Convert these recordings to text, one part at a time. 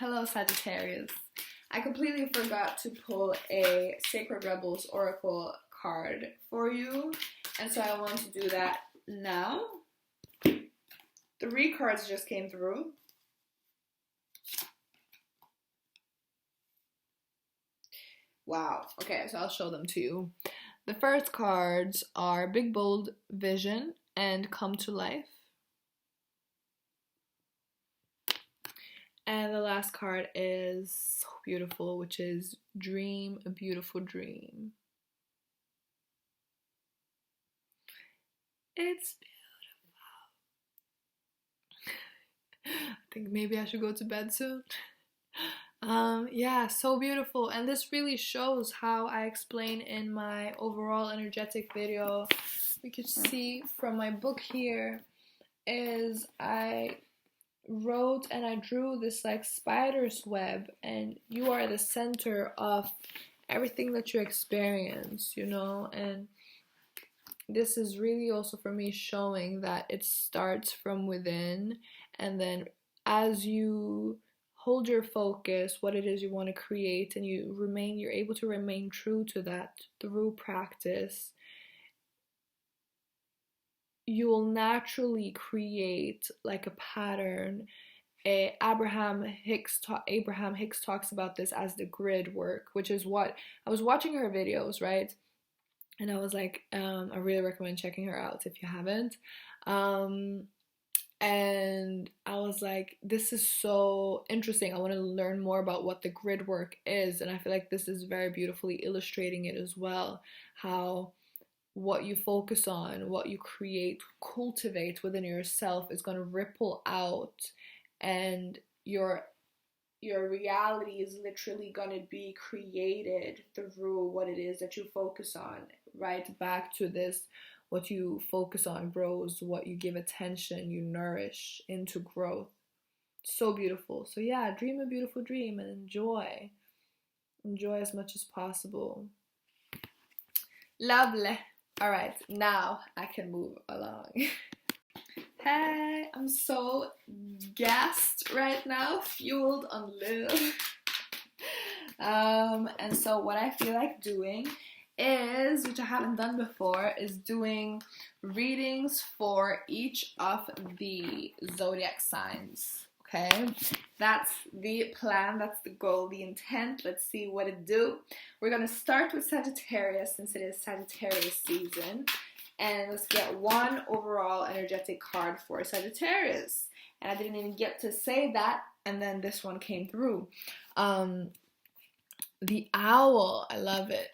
Hello, Sagittarius. I completely forgot to pull a Sacred Rebels Oracle card for you, and so I want to do that now. 3 cards just came through. Wow. Okay, so I'll show them to you. The first cards are Big Bold Vision and Come to Life. And the last card is so beautiful, which is Dream a Beautiful Dream. It's beautiful. I think maybe I should go to bed soon. Yeah, so beautiful. And this really shows how I explain in my overall energetic video. We could see from my book here is I wrote and I drew this like spider's web, and you are the center of everything that you experience, you know. And this is really also for me showing that it starts from within, and then as you hold your focus, what it is you want to create, and you're able to remain true to that through practice, you will naturally create like a pattern. Abraham Hicks talks about this as the grid work, which is what I was watching her videos, right? And I was like, I really recommend checking her out if you haven't. And I was like, this is so interesting. I want to learn more about what the grid work is, and I feel like this is very beautifully illustrating it as well. How what you focus on, what you create, cultivate within yourself is going to ripple out, and your reality is literally going to be created through what it is that you focus on. Right back to this, what you focus on grows, what you give attention, you nourish into growth. So beautiful. So yeah, dream a beautiful dream and enjoy as much as possible. Lovely. All right, now I can move along. Hey, I'm so gassed right now, fueled on love. And so what I feel like doing is, which I haven't done before, is doing readings for each of the zodiac signs. Okay, that's the plan, that's the goal, the intent. Let's see what it do. We're gonna start with Sagittarius since it is Sagittarius season, and let's get one overall energetic card for Sagittarius. And I didn't even get to say that, and then this one came through. The owl, I love it.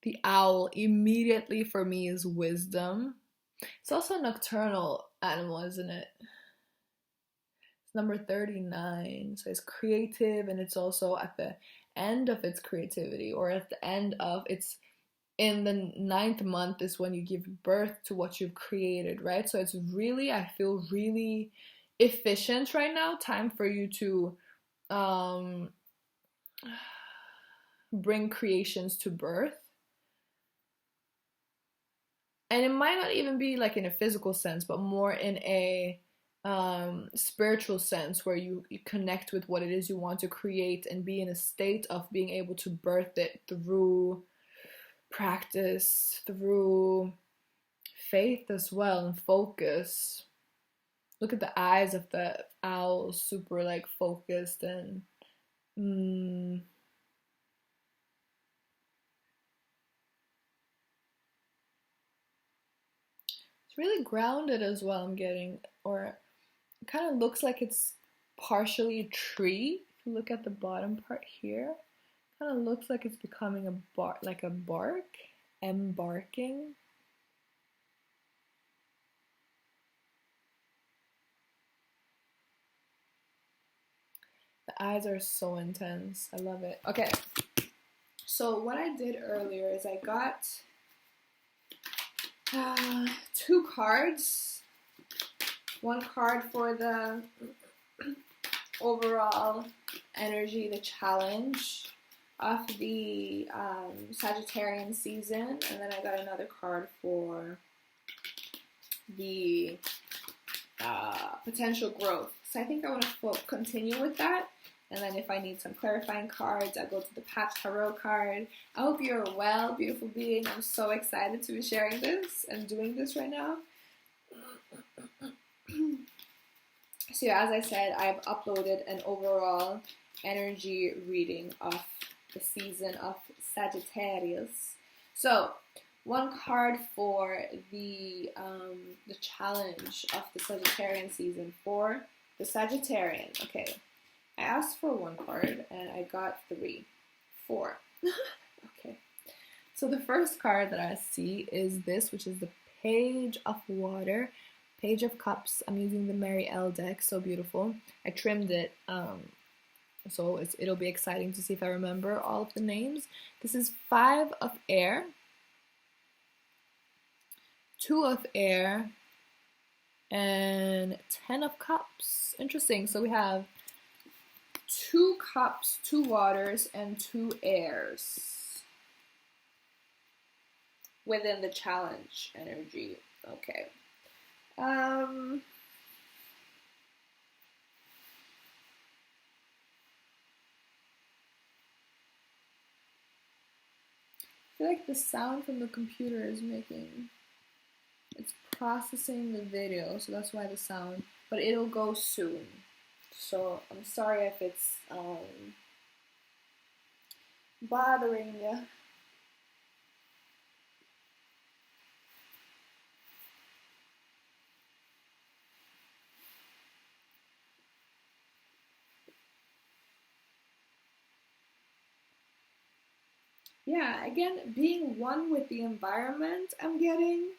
The owl immediately for me is wisdom. It's also a nocturnal animal, isn't it? Number 39, so it's creative, and it's also at the end of its creativity, or at the end of its, in the 9th month is when you give birth to what you've created, right? So it's really, I feel really efficient right now. Time for you to bring creations to birth. And it might not even be like in a physical sense, but more in a spiritual sense, where you connect with what it is you want to create and be in a state of being able to birth it through practice, through faith as well, and focus. Look at the eyes of the owl, super like focused and it's really grounded as well, I'm getting, or it kind of looks like it's partially a tree. If you look at the bottom part here, it kind of looks like it's becoming a bark, like a bark, embarking. The eyes are so intense. I love it. Okay, so what I did earlier is I got 2 cards. One card for the overall energy, the challenge of the Sagittarian season, and then I got another card for the potential growth. So I think I want to continue with that. And then if I need some clarifying cards, I go to the Patch Tarot card. I hope you're well, beautiful being. I'm so excited to be sharing this and doing this right now. So yeah, as I said, I've uploaded an overall energy reading of the season of Sagittarius. So one card for the challenge of the Sagittarian season for the Sagittarian. Okay, I asked for one card and I got 4. Okay, so the first card that I see is this, which is the Page of Water, Page of Cups. I'm using the Mary L deck, so beautiful. I trimmed it, so it'll be exciting to see if I remember all of the names. This is 5 of Air, 2 of Air, and 10 of Cups. Interesting. So we have 2 cups, 2 waters, and 2 airs within the challenge energy. Okay. I feel like the sound from the computer is it's processing the video, so that's why the sound, but it'll go soon. So I'm sorry if it's bothering you. Yeah, again, being one with the environment, I'm getting,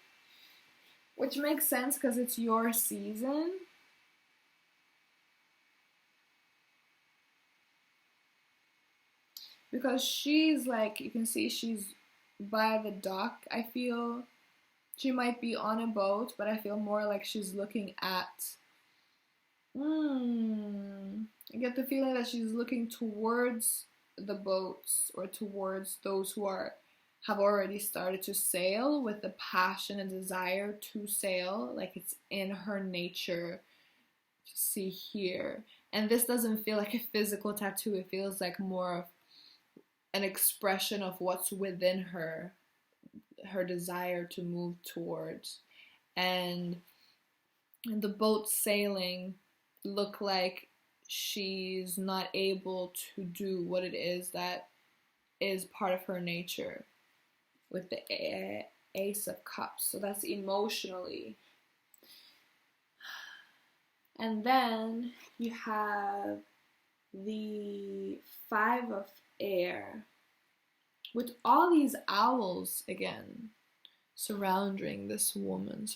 which makes sense because it's your season. Because she's like, you can see she's by the dock, I feel. She might be on a boat, but I feel more like she's looking at, I get the feeling that she's looking towards the boats or towards those who have already started to sail with the passion and desire to sail, like it's in her nature to see here. And this doesn't feel like a physical tattoo, it feels like more of an expression of what's within her desire to move towards. And the boat sailing look like she's not able to do what it is that is part of her nature with the Ace of Cups. So that's emotionally. And then you have the 5 of Air with all these owls again surrounding this woman.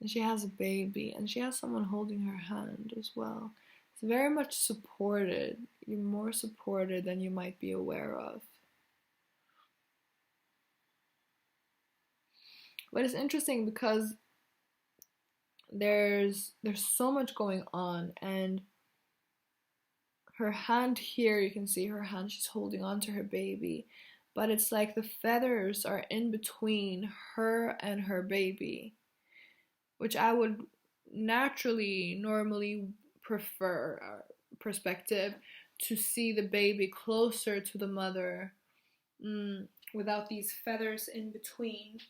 And she has a baby, and she has someone holding her hand as well. It's very much supported. You're more supported than you might be aware of. But it's interesting because there's so much going on, and her hand here, you can see her hand, she's holding on to her baby, but it's like the feathers are in between her and her baby, which I would normally prefer perspective to see the baby closer to the mother without these feathers in between.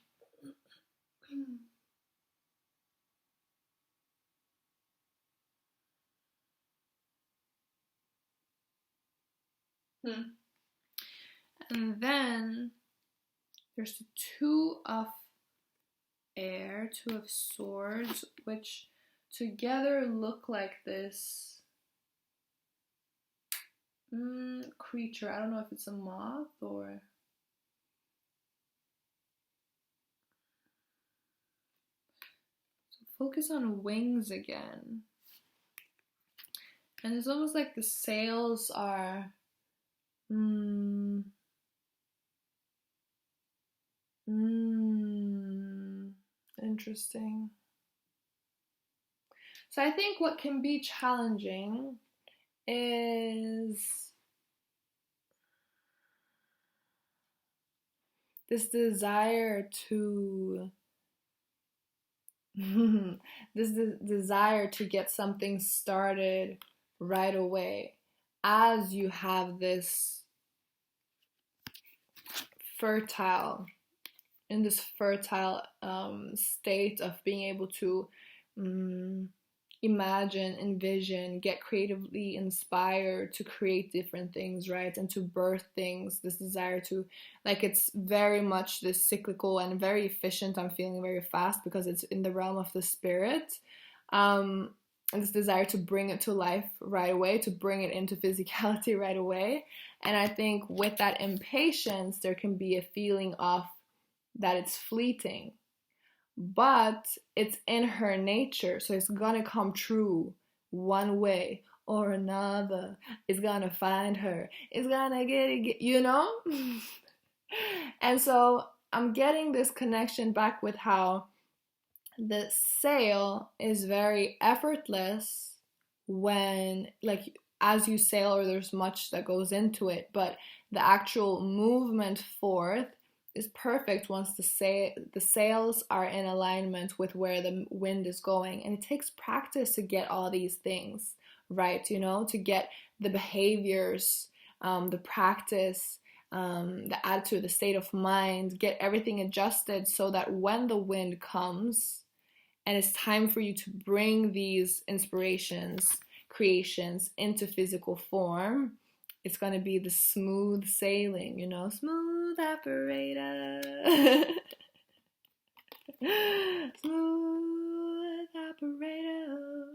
And then there's the 2 of Air, 2 of Swords, which together look like this creature. I don't know if it's a moth or... So focus on wings again. And it's almost like the sails are... Interesting. So I think what can be challenging is this desire to this desire to get something started right away, as you have this fertile in this fertile state of being able to imagine, envision, get creatively inspired to create different things, right? And to birth things, this desire to, like, it's very much this cyclical and very efficient. I'm feeling very fast because it's in the realm of the spirit. And this desire to bring it to life right away, to bring it into physicality right away. And I think with that impatience, there can be a feeling of that it's fleeting, but it's in her nature, so it's gonna come true one way or another. It's gonna find her, it's gonna get it, you know. And so I'm getting this connection back with how the sail is very effortless when, like, as you sail, or there's much that goes into it, but the actual movement forth is perfect once the sails are in alignment with where the wind is going. And it takes practice to get all these things right, you know, to get the behaviors, the practice, the attitude, the state of mind, get everything adjusted so that when the wind comes and it's time for you to bring these inspirations, creations into physical form, it's gonna be the smooth sailing, you know, smooth operator. Smooth operator.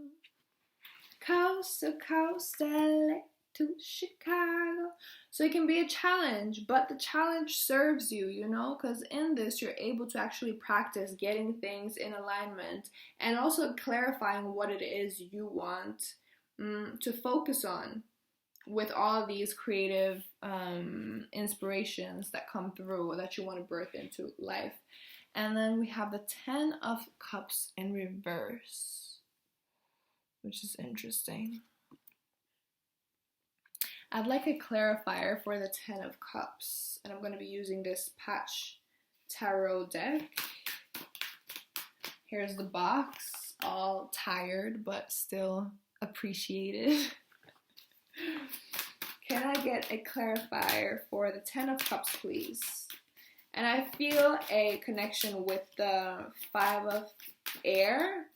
Coast to coast, LA to Chicago. So it can be a challenge, but the challenge serves you, you know, because in this you're able to actually practice getting things in alignment and also clarifying what it is you want to focus on with all these creative inspirations that come through that you want to birth into life. And then we have the 10 of Cups in reverse, which is interesting. I'd like a clarifier for the 10 of Cups, and I'm going to be using this Patch Tarot deck. Here's the box, all tired but still appreciated. Can I get a clarifier for the 10 of Cups, please? And I feel a connection with the 5 of Air.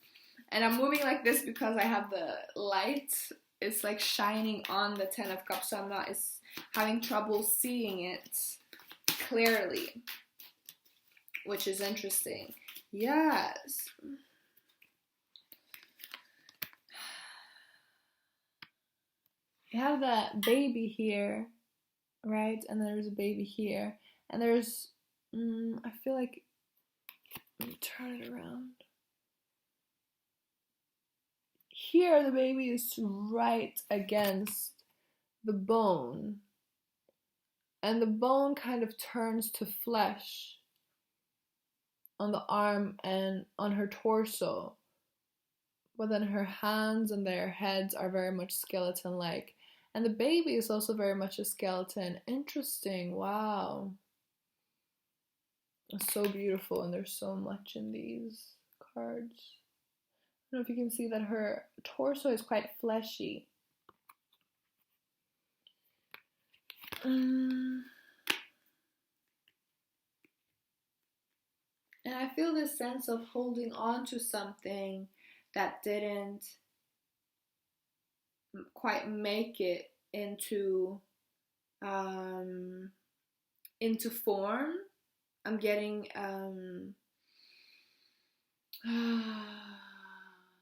And I'm moving like this because I have the light. It's like shining on the 10 of Cups, so I'm not having trouble seeing it clearly, which is interesting. Yes. You have that baby here, right? And there's a baby here. And there's, I feel like, let me turn it around. Here, the baby is right against the bone. And the bone kind of turns to flesh on the arm and on her torso. But then her hands and their heads are very much skeleton-like. And the baby is also very much a skeleton. Interesting. Wow. It's so beautiful, and there's so much in these cards. I don't know if you can see that her torso is quite fleshy. And I feel this sense of holding on to something that didn't quite make it into form. I'm getting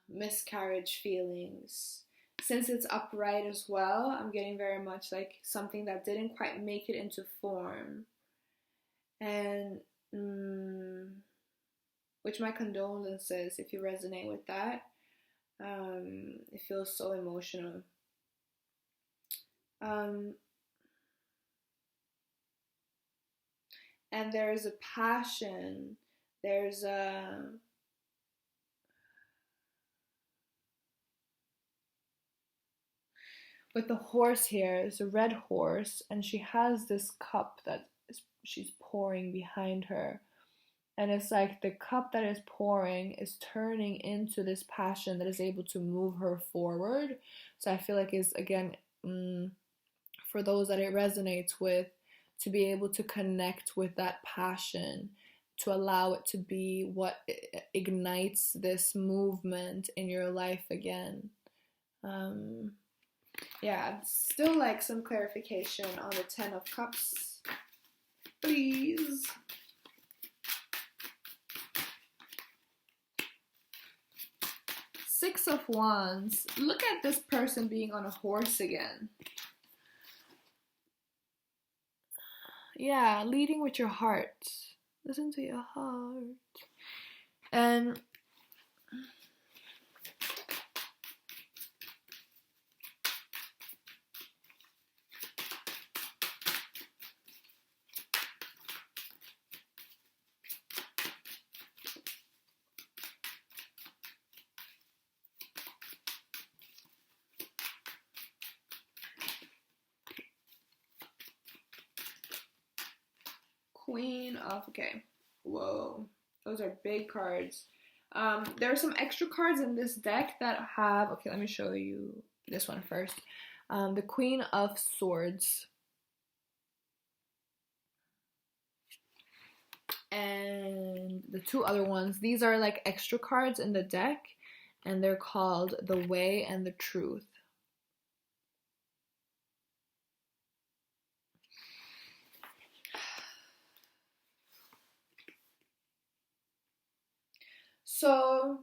miscarriage feelings. Since it's upright as well, I'm getting very much like something that didn't quite make it into form. And which my condolences if you resonate with that. It feels so emotional. And there's a passion, there's a with the horse here, it's a red horse, and she has this cup that she's pouring behind her. And it's like the cup that is pouring is turning into this passion that is able to move her forward. So I feel like it's, again, for those that it resonates with, to be able to connect with that passion, to allow it to be what ignites this movement in your life again. Yeah, still like some clarification on the 10 of Cups, please. Six of Wands. Look at this person being on a horse again. Yeah, leading with your heart. Listen to your heart. And Queen of, okay, whoa, those are big cards. There are some extra cards in this deck that have, okay, let me show you this one first. The Queen of Swords. And the two other ones, these are like extra cards in the deck, and they're called the Way and the Truth. So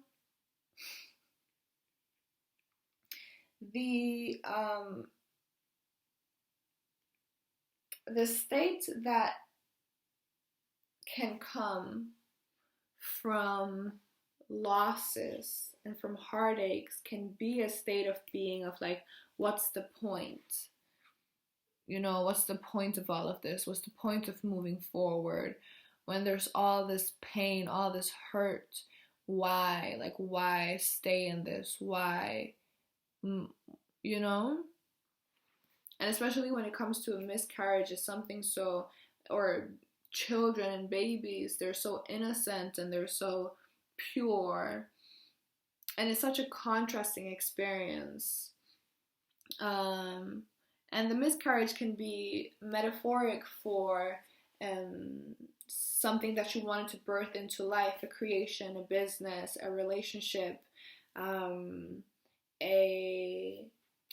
the state that can come from losses and from heartaches can be a state of being of like, what's the point? You know, what's the point of all of this? What's the point of moving forward when there's all this pain, all this hurt? Why? Like, why stay in this? Why? You know? And especially when it comes to a miscarriage, is something so, or children and babies, they're so innocent and they're so pure. And it's such a contrasting experience. And the miscarriage can be metaphoric for something that you wanted to birth into life, a creation, a business, a relationship, I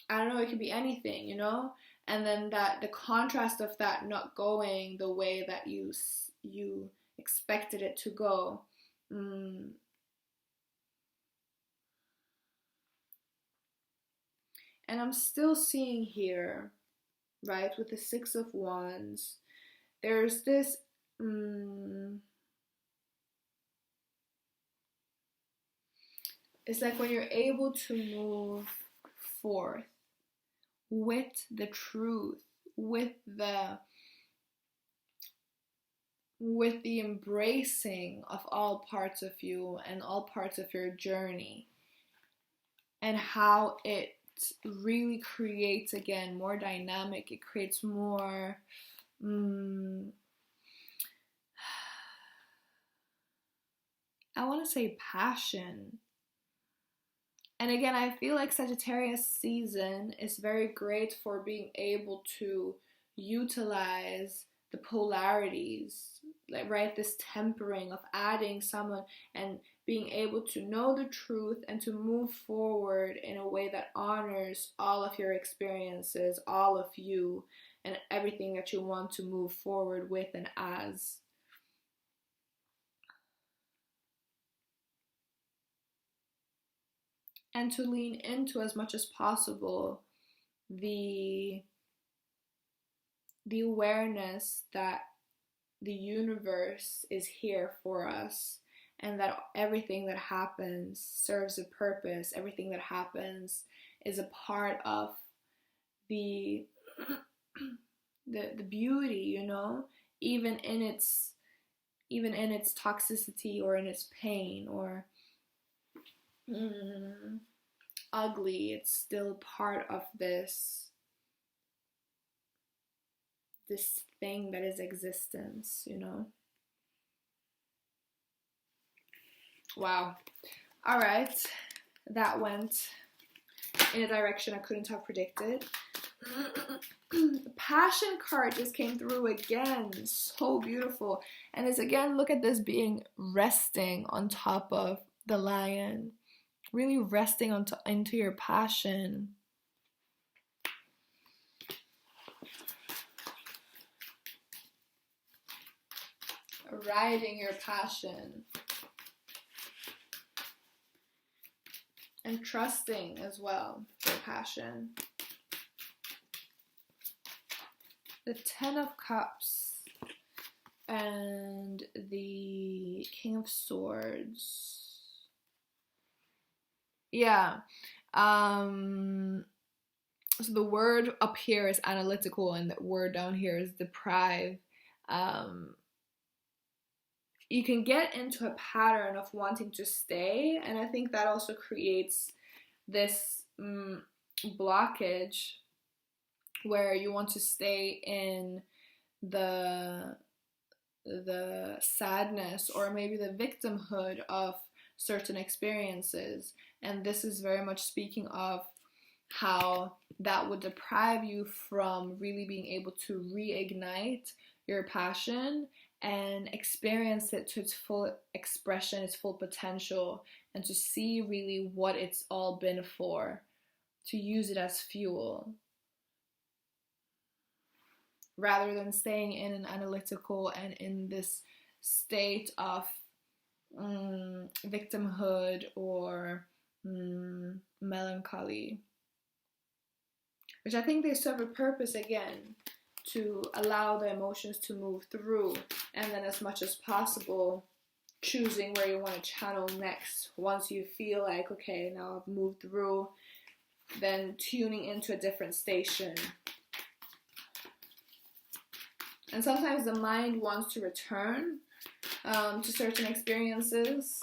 don't know, it could be anything, you know? And then that the contrast of that not going the way that you expected it to go. And I'm still seeing here, right, with the Six of Wands, there's this it's like when you're able to move forth with the truth, with the embracing of all parts of you and all parts of your journey, and how it really creates, again, more dynamic. It creates more I want to say passion. And again, I feel like Sagittarius season is very great for being able to utilize the polarities, like, right, this tempering of adding someone and being able to know the truth and to move forward in a way that honors all of your experiences, all of you, and everything that you want to move forward with and as. And to lean into, as much as possible, the awareness that the universe is here for us, and that everything that happens serves a purpose. Everything that happens is a part of the beauty, you know, even in its toxicity or in its pain or ugly, it's still part of this thing that is existence, you know. Wow. All right. That went in a direction I couldn't have predicted. The Passion card just came through again. So beautiful. And it's again, look at this being resting on top of the Lion. Really resting into your passion. Riding your passion. And trusting as well your passion. The Ten of Cups and the King of Swords. Yeah. So the word up here is analytical and the word down here is deprive. You can get into a pattern of wanting to stay, and I think that also creates this blockage where you want to stay in the sadness or maybe the victimhood of certain experiences. And this is very much speaking of how that would deprive you from really being able to reignite your passion and experience it to its full expression, its full potential, and to see really what it's all been for, to use it as fuel, rather than staying in an analytical and in this state of victimhood or melancholy, which I think they serve a purpose again, to allow the emotions to move through, and then as much as possible choosing where you want to channel next. Once you feel like, okay, now I've moved through, then tuning into a different station. And sometimes the mind wants to return to certain experiences,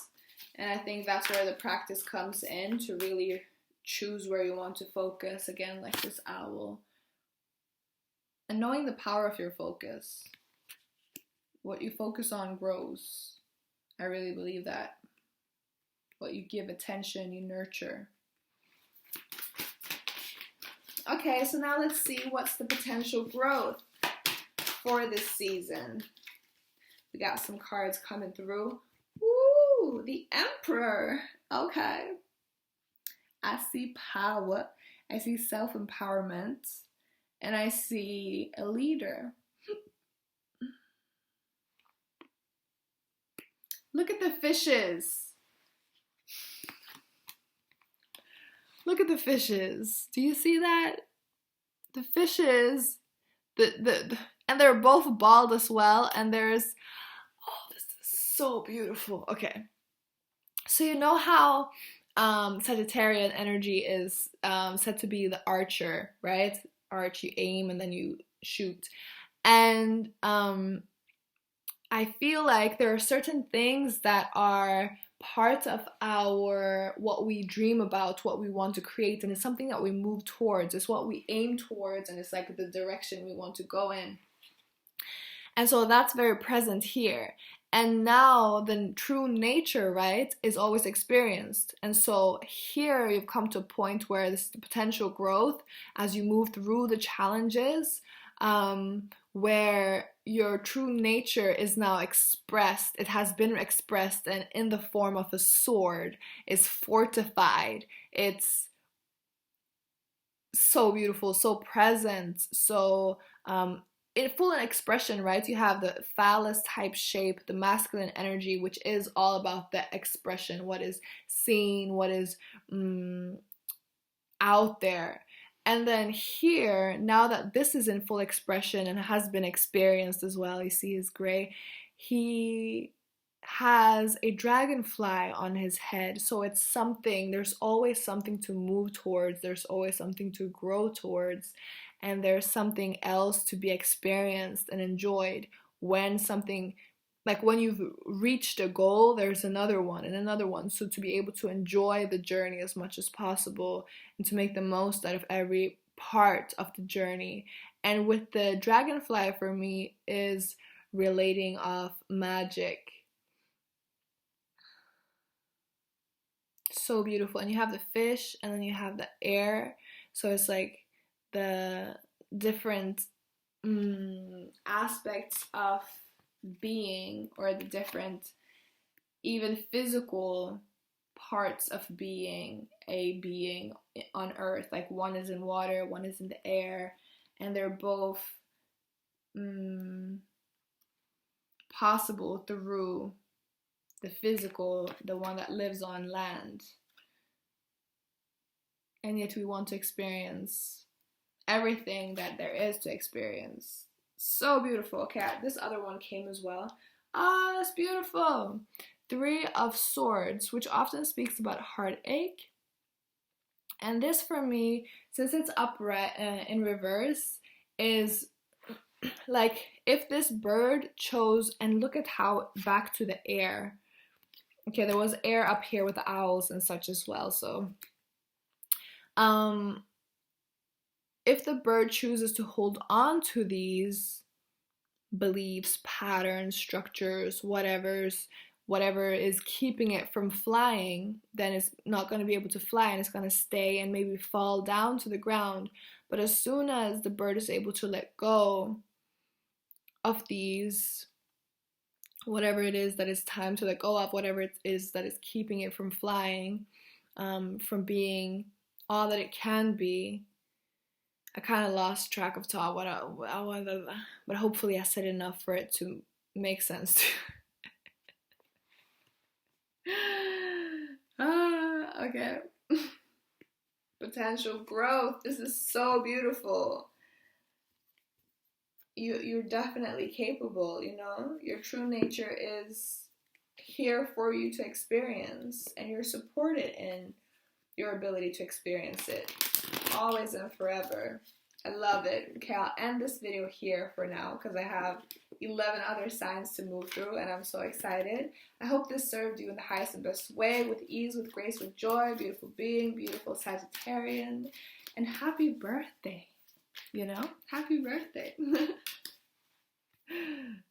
and I think that's where the practice comes in, to really choose where you want to focus, again, like this owl. And knowing the power of your focus. What you focus on grows. I really believe that. What you give attention, you nurture. Okay, so now let's see what's the potential growth for this season. We got some cards coming through. Ooh, the Emperor. Okay. I see power. I see self-empowerment. And I see a leader. Look at the fishes. Look at the fishes. Do you see that? The fishes, and they're both bald as well. And there's, oh, this is so beautiful. Okay. So you know how Sagittarian energy is said to be the archer, right? Arch, you aim and then you shoot. And I feel like there are certain things that are part of our, what we dream about, what we want to create, and it's something that we move towards. It's what we aim towards, and it's like the direction we want to go in. And so that's very present here. And now the true nature, right, is always experienced. And so here you've come to a point where this is the potential growth as you move through the challenges, where your true nature is now expressed. It has been expressed, and in the form of a sword, is fortified. It's so beautiful, so present, so in full expression, right? You have the phallus type shape, the masculine energy, which is all about the expression, what is seen, what is out there. And then here, now that this is in full expression and has been experienced as well, you see his gray, he has a dragonfly on his head. So it's something, there's always something to move towards, there's always something to grow towards. And there's something else to be experienced and enjoyed when something, like when you've reached a goal, there's another one and another one. So to be able to enjoy the journey as much as possible and to make the most out of every part of the journey. And with the dragonfly, for me, is relating of magic. so beautiful. And you have the fish, and then you have the air. So it's like the different aspects of being, or the different, even physical parts of being a being on earth. Like one is in water, one is in the air, and they're both possible through the physical, the one that lives on land. And yet we want to experience everything that there is to experience. So beautiful. Okay, this other one came as well. Ah, that's beautiful. 3 of Swords, which often speaks about heartache. And this for me, since it's upright in reverse, is like if this bird chose, and look at how back to the air. Okay, there was air up here with the owls and such as well. So if the bird chooses to hold on to these beliefs, patterns, structures, whatever is keeping it from flying, then it's not going to be able to fly, and it's going to stay and maybe fall down to the ground. But as soon as the bird is able to let go of these, whatever it is that it's time to let go of, whatever it is that is keeping it from flying, from being all that it can be. I kind of lost track of thought, but hopefully I said enough for it to make sense. Okay. Potential growth. This is so beautiful. You're definitely capable, you know? Your true nature is here for you to experience, and you're supported in your ability to experience it. Always and forever. I love it. Okay, I'll end this video here for now because I have 11 other signs to move through, and I'm so excited. I hope this served you in the highest and best way, with ease, with grace, with joy. Beautiful being, beautiful Sagittarian, and happy birthday. You know? Happy birthday.